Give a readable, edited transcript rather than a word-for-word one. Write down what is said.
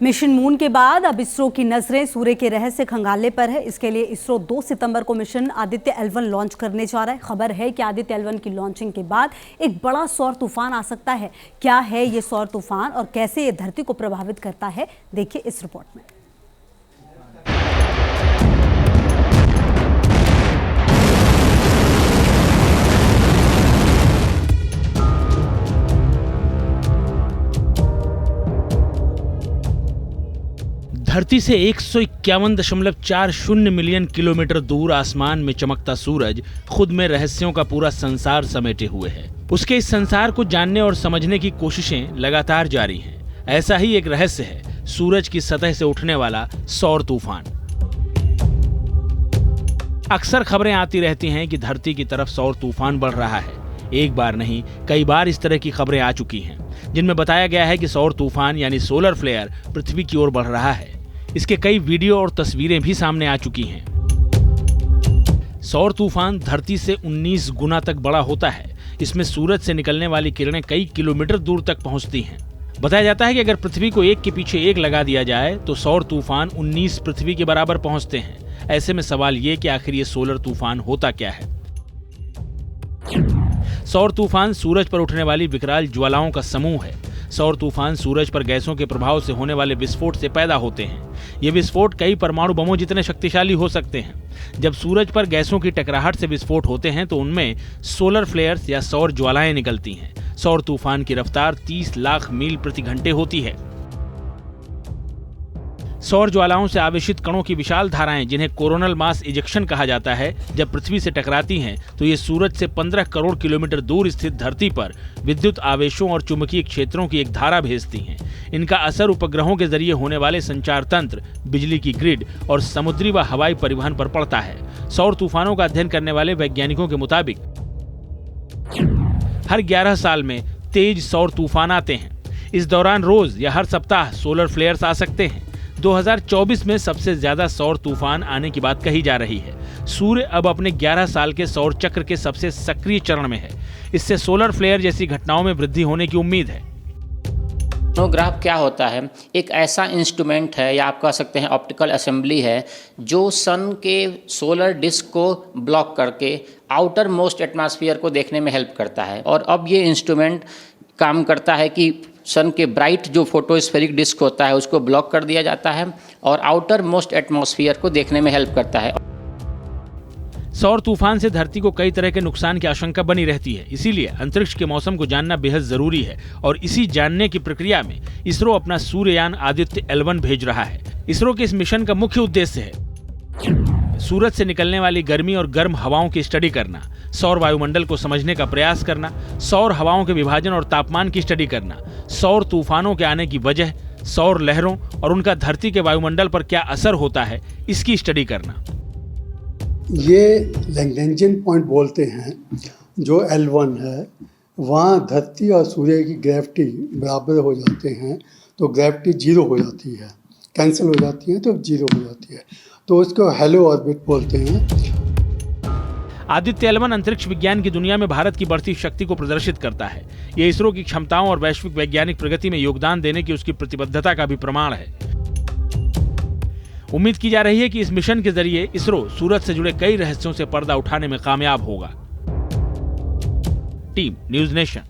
Mission moon के बाद अब इसरो की नजरें सूर्य के रहस्य खंगालने पर है। इसके लिए इसरो 2 सितंबर को मिशन आदित्य L1 लॉन्च करने जा रहा है। खबर है कि आदित्य L1 की लॉन्चिंग के बाद एक बड़ा सौर तूफान आ सकता है। क्या है ये सौर तूफान और कैसे ये धरती को प्रभावित करता है, देखिए इस रिपोर्ट में। धरती से 151.40 मिलियन किलोमीटर दूर आसमान में चमकता सूरज खुद में रहस्यों का पूरा संसार समेटे हुए है। उसके इस संसार को जानने और समझने की कोशिशें लगातार जारी हैं। ऐसा ही एक रहस्य है सूरज की सतह से उठने वाला सौर तूफान। अक्सर खबरें आती रहती हैं कि धरती की तरफ सौर तूफान बढ़ रहा है। एक बार नहीं, कई बार इस तरह की खबरें आ चुकी हैं, जिनमें बताया गया है कि सौर तूफान यानी सोलर फ्लेयर पृथ्वी की ओर बढ़ रहा है। इसके कई वीडियो और तस्वीरें भी सामने आ चुकी हैं। सौर तूफान धरती से 19 गुना तक बड़ा होता है। इसमें सूरज से निकलने वाली किरणें कई किलोमीटर दूर तक पहुंचती हैं। बताया जाता है कि अगर पृथ्वी को एक के पीछे एक लगा दिया जाए तो सौर तूफान 19 पृथ्वी के बराबर पहुंचते हैं। ऐसे में सवाल ये कि आखिर ये सोलर तूफान होता क्या है। सौर तूफान सूरज पर उठने वाली विकराल ज्वालाओं का समूह है। सौर तूफान सूरज पर गैसों के प्रभाव से होने वाले विस्फोट से पैदा होते हैं। ये विस्फोट कई परमाणु बमों जितने शक्तिशाली हो सकते हैं। जब सूरज पर गैसों की टकराहट से विस्फोट होते हैं तो उनमें सोलर फ्लेयर्स या सौर ज्वालाएं निकलती हैं। सौर तूफान की रफ्तार 30 लाख मील प्रति घंटे होती है। सौर ज्वालाओं से आवेशित कणों की विशाल धाराएं, जिन्हें कोरोनल मास इजेक्शन कहा जाता है, जब पृथ्वी से टकराती हैं तो ये सूरज से 15 करोड़ किलोमीटर दूर स्थित धरती पर विद्युत आवेशों और चुंबकीय क्षेत्रों की एक धारा भेजती हैं। इनका असर उपग्रहों के जरिए होने वाले संचार तंत्र, बिजली की ग्रिड और समुद्री व हवाई परिवहन पर पड़ता है। सौर तूफानों का अध्ययन करने वाले वैज्ञानिकों के मुताबिक हर 11 साल में तेज सौर तूफान आते हैं। इस दौरान रोज या हर सप्ताह सोलर फ्लेयर्स आ सकते हैं। 2024 में सबसे ज्यादा सौर तूफान आने की बात कही जा रही है। सूर्य अब अपने 11 साल के सौर चक्र के सबसे सक्रिय चरण में है। इससे सोलर फ्लेयर जैसी घटनाओं में वृद्धि होने की उम्मीद है। मोनोग्राफ क्या होता है? एक ऐसा इंस्ट्रूमेंट है, या आप कह सकते हैं ऑप्टिकल असेंबली है, जो सन के सोलर डिस्क को ब्लॉक करके आउटर मोस्ट एटमॉस्फेयर को देखने में हेल्प करता है। और अब ये इंस्ट्रूमेंट काम करता है कि सन के ब्राइट जो फोटोस्फेरिक डिस्क होता है उसको ब्लॉक कर दिया जाता है और आउटर मोस्ट एटमॉस्फेयर को देखने में हेल्प करता है। सौर तूफान से धरती को कई तरह के नुकसान की आशंका बनी रहती है। इसीलिए अंतरिक्ष के मौसम को जानना बेहद जरूरी है और इसी जानने की प्रक्रिया में इसरो अपना सूर्ययान आदित्य L1 भेज रहा है। इसरो के इस मिशन का मुख्य उद्देश्य है सूरज से निकलने वाली गर्मी और गर्म हवाओं की स्टडी करना, सौर वायुमंडल को समझने का प्रयास करना, सौर हवाओं के विभाजन और तापमान की स्टडी करना, सौर तूफानों के आने की वजह, सौर लहरों और उनका धरती के वायुमंडल पर क्या असर होता है, इसकी स्टडी करना। ये लैग्रेंजियन पॉइंट बोलते हैं, जो L1 है, वहाँ धरती और सूर्य की ग्रेविटी बराबर हो जाते हैं तो ग्रेविटी जीरो हो जाती है, कैंसिल हो जाती है तो जीरो हो जाती है, तो उसको हेलो ऑर्बिट बोलते हैं। आदित्य L1 अंतरिक्ष विज्ञान की दुनिया में भारत की बढ़ती शक्ति को प्रदर्शित करता है। ये इसरो की क्षमताओं और वैश्विक वैज्ञानिक प्रगति में योगदान देने की उसकी प्रतिबद्धता का भी प्रमाण है। उम्मीद की जा रही है कि इस मिशन के जरिए इसरो सूरज से जुड़े कई रहस्यों से पर्दा उठाने में कामयाब होगा। Team news nation.